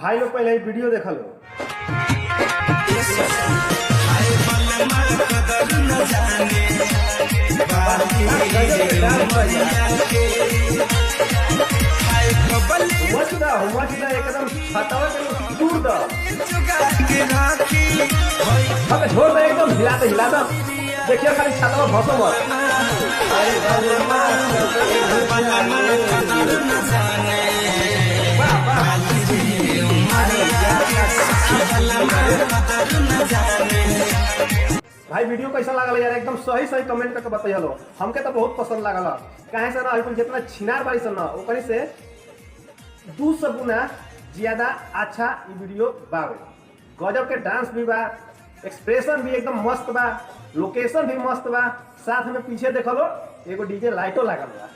भाई लोग पहले वीडियो देखा लो। एकदम दूर द छोड़ दे, एकदम हिलाते हिलाता देखिए खाली छाता भसो मत। भाई वीडियो कैसा लागल यार, एकदम सही सही कमेंट करके बताइए लो। हमके तो बहुत पसंद लागल। कहे से ना जितना छिनार बारी सन ओकरी से 200 गुना ज्यादा अच्छा ये वीडियो बावे। गजब के डांस भी बा, एक्सप्रेशन भी एकदम मस्त बा, लोकेशन भी मस्त बा, साथ में पीछे देखो लो एगो डीजे लाइटो लागल बा।